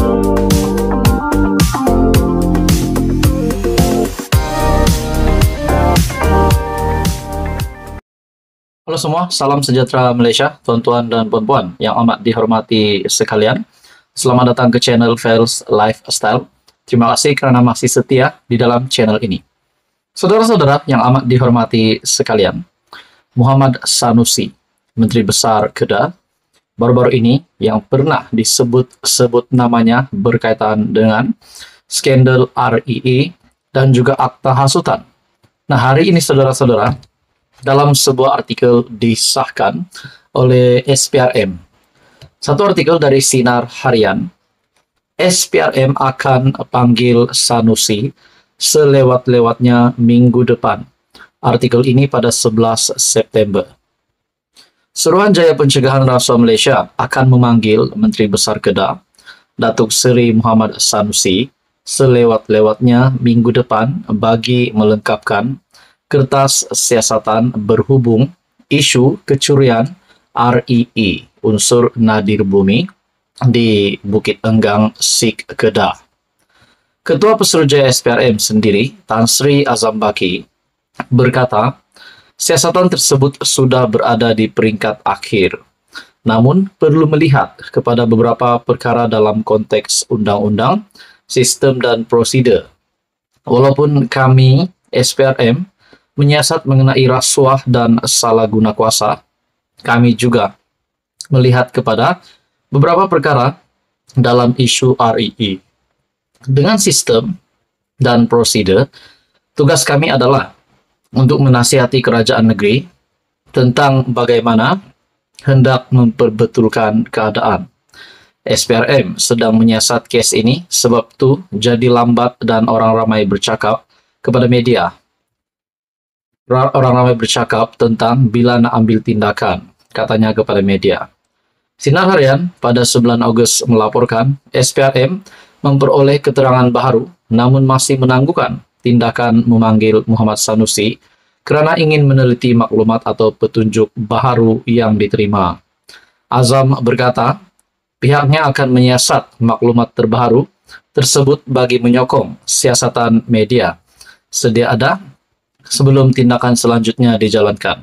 Halo semua, salam sejahtera Malaysia, tuan-tuan dan puan-puan yang amat dihormati sekalian. Selamat datang ke channel Fels Lifestyle. Terima kasih kerana masih setia di dalam channel ini. Saudara-saudara yang amat dihormati sekalian, Muhammad Sanusi, Menteri Besar Kedah, baru-baru ini yang pernah disebut-sebut namanya berkaitan dengan skandal REE dan juga akta hasutan. Nah, hari ini saudara-saudara, dalam sebuah artikel disahkan oleh SPRM. Satu artikel dari Sinar Harian, SPRM akan panggil Sanusi selewat-lewatnya minggu depan. Artikel ini pada 11 September. Suruhanjaya Pencegahan Rasuah Malaysia akan memanggil Menteri Besar Kedah, Datuk Seri Muhammad Sanusi, selewat-lewatnya minggu depan bagi melengkapkan kertas siasatan berhubung isu kecurian REE, unsur nadir bumi, di Bukit Enggang, Sik, Kedah. Ketua Pesuruhjaya SPRM sendiri, Tan Sri Azam Baki, berkata, siasatan tersebut sudah berada di peringkat akhir. Namun, perlu melihat kepada beberapa perkara dalam konteks undang-undang, sistem dan prosedur. Walaupun kami, SPRM, menyiasat mengenai rasuah dan salah guna kuasa, kami juga melihat kepada beberapa perkara dalam isu REE. Dengan sistem dan prosedur, tugas kami adalah untuk menasihati kerajaan negeri tentang bagaimana hendak memperbetulkan keadaan. SPRM sedang menyiasat kes ini, sebab tu jadi lambat dan orang ramai bercakap kepada media. Orang ramai bercakap tentang bila nak ambil tindakan, katanya kepada media. Sinar Harian pada 9 Ogos melaporkan SPRM memperoleh keterangan baharu namun masih menangguhkan tindakan memanggil Muhammad Sanusi kerana ingin meneliti maklumat atau petunjuk baharu yang diterima. Azam berkata, pihaknya akan menyiasat maklumat terbaru tersebut bagi menyokong siasatan media sedia ada sebelum tindakan selanjutnya dijalankan.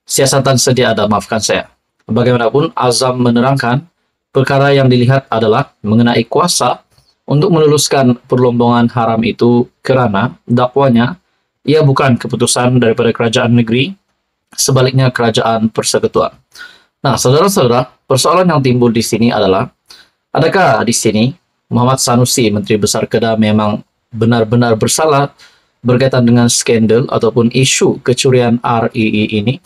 Siasatan sedia ada, maafkan saya. Bagaimanapun, Azam menerangkan perkara yang dilihat adalah mengenai kuasa untuk meluluskan perlombongan haram itu kerana dakwanya ia bukan keputusan daripada kerajaan negeri, sebaliknya kerajaan persekutuan. Nah, saudara-saudara, persoalan yang timbul di sini adalah, adakah di sini Muhammad Sanusi, Menteri Besar Kedah, memang benar-benar bersalah berkaitan dengan skandal ataupun isu kecurian REE ini?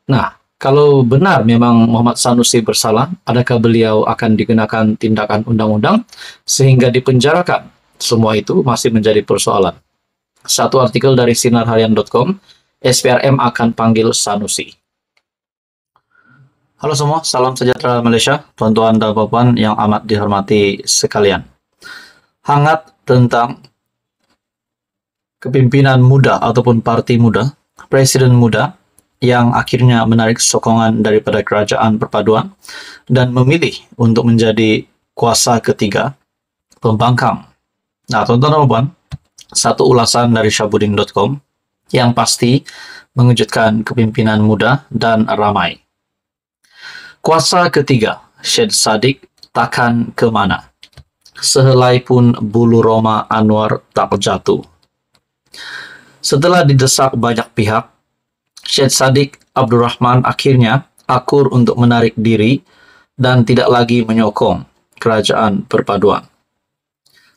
Nah, kalau benar memang Muhammad Sanusi bersalah, adakah beliau akan dikenakan tindakan undang-undang sehingga dipenjarakan? Semua itu masih menjadi persoalan. Satu artikel dari sinarharian.com, SPRM akan panggil Sanusi. Halo semua, salam sejahtera Malaysia, tuan-tuan dan puan-puan yang amat dihormati sekalian. Hangat tentang kepimpinan muda ataupun parti muda, presiden muda yang akhirnya menarik sokongan daripada kerajaan perpaduan dan memilih untuk menjadi kuasa ketiga pembangkang. Nah, tuan-tuan dan puan, satu ulasan dari syabudin.com yang pasti mengejutkan kepimpinan muda dan ramai. Kuasa ketiga, Syed Saddiq takkan ke mana? Sehelai pun bulu roma Anwar tak jatuh. Setelah didesak banyak pihak, Syed Saddiq Abdul Rahman akhirnya akur untuk menarik diri dan tidak lagi menyokong kerajaan perpaduan.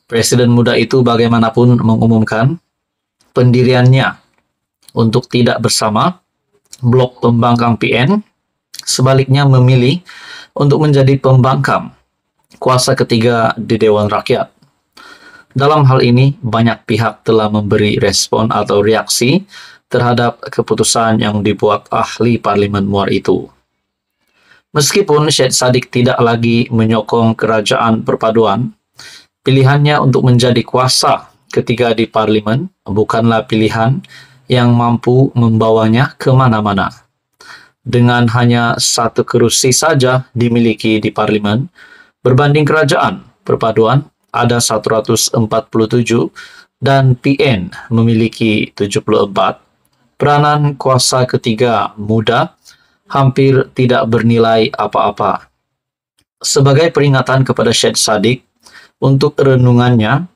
Presiden muda itu bagaimanapun mengumumkan pendiriannya untuk tidak bersama blok pembangkang PN, sebaliknya memilih untuk menjadi pembangkang kuasa ketiga di Dewan Rakyat. Dalam hal ini, banyak pihak telah memberi respon atau reaksi terhadap keputusan yang dibuat ahli Parlimen Muar itu. Meskipun Syed Saddiq tidak lagi menyokong kerajaan perpaduan, pilihannya untuk menjadi kuasa ketiga di Parlimen bukanlah pilihan yang mampu membawanya ke mana-mana. Dengan hanya satu kerusi saja dimiliki di Parlimen, berbanding kerajaan perpaduan ada 147 dan PN memiliki 74. Peranan kuasa ketiga muda hampir tidak bernilai apa-apa. Sebagai peringatan kepada Syed Saddiq untuk renungannya,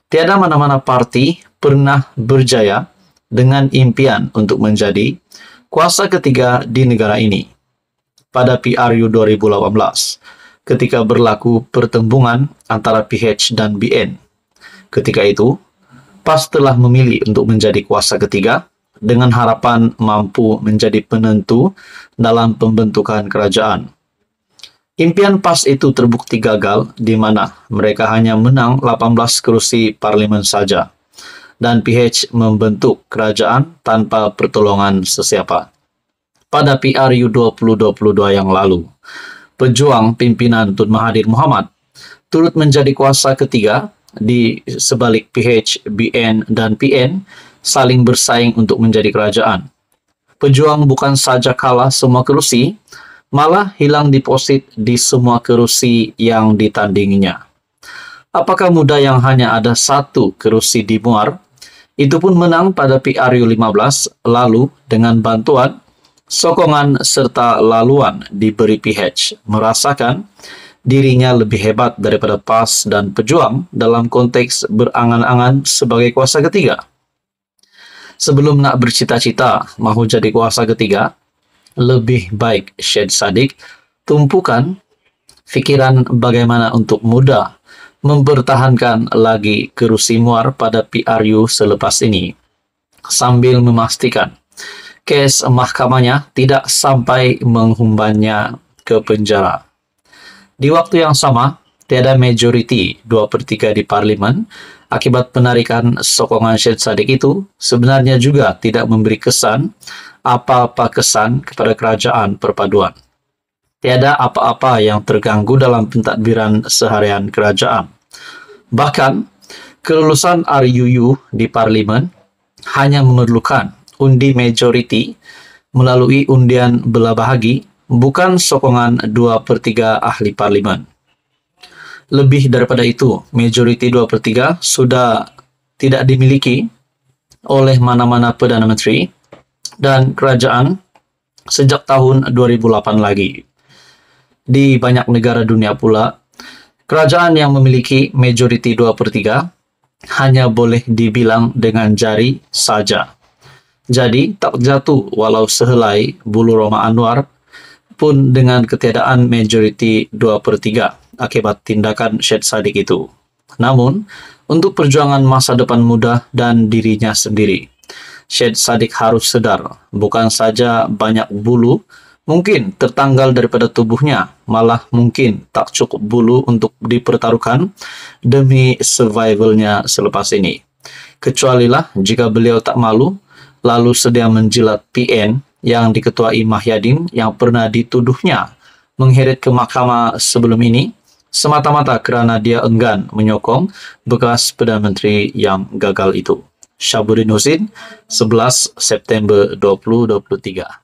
tiada mana-mana parti pernah berjaya dengan impian untuk menjadi kuasa ketiga di negara ini. Pada PRU 2018, ketika berlaku pertembungan antara PH dan BN. Ketika itu, PAS telah memilih untuk menjadi kuasa ketiga dengan harapan mampu menjadi penentu dalam pembentukan kerajaan. Impian PAS itu terbukti gagal di mana mereka hanya menang 18 kursi parlimen saja dan PH membentuk kerajaan tanpa pertolongan sesiapa. Pada PRU 2022 yang lalu, pejuang pimpinan Tun Mahathir Mohamad turut menjadi kuasa ketiga di sebalik PH, BN, dan PN saling bersaing untuk menjadi kerajaan. Pejuang bukan saja kalah semua kursi, malah hilang deposit di semua kursi yang ditandinginya. Apakah muda yang hanya ada satu kursi di Muar, itu pun menang pada PRU 15 lalu dengan bantuan, sokongan serta laluan diberi PH, merasakan dirinya lebih hebat daripada PAS dan pejuang dalam konteks berangan-angan sebagai kuasa ketiga. Sebelum nak bercita-cita mahu jadi kuasa ketiga, lebih baik Syed Saddiq tumpukan fikiran bagaimana untuk mudah mempertahankan lagi kerusi Muar pada PRU selepas ini, sambil memastikan kes mahkamahnya tidak sampai menghumbannya ke penjara. Di waktu yang sama, tiada majoriti 2/3 di parlimen akibat penarikan sokongan Syed Saddiq itu sebenarnya juga tidak memberi kesan apa-apa kesan kepada kerajaan perpaduan. Tiada apa-apa yang terganggu dalam pentadbiran seharian kerajaan. Bahkan, kelulusan RUU di parlimen hanya memerlukan undi majoriti melalui undian belah bahagi, bukan sokongan 2/3 ahli parlimen. Lebih daripada itu, majoriti 2/3 sudah tidak dimiliki oleh mana-mana Perdana Menteri dan kerajaan sejak tahun 2008 lagi. Di banyak negara dunia pula, kerajaan yang memiliki majoriti 2/3 hanya boleh dibilang dengan jari saja. Jadi, tak jatuh walau sehelai bulu Roma Anwar pun dengan ketiadaan majoriti 2/3 akibat tindakan Syed Saddiq itu. Namun, untuk perjuangan masa depan muda dan dirinya sendiri, Syed Saddiq harus sadar, bukan saja banyak bulu mungkin tertanggal daripada tubuhnya, malah mungkin tak cukup bulu untuk dipertaruhkan demi survivalnya selepas ini. Kecualilah jika beliau tak malu, lalu sedia menjilat PN yang diketuai Mahyadin yang pernah dituduhnya mengheret ke mahkamah sebelum ini, semata-mata kerana dia enggan menyokong bekas Perdana Menteri yang gagal itu. Syahbudin Husin, 11 September 2023.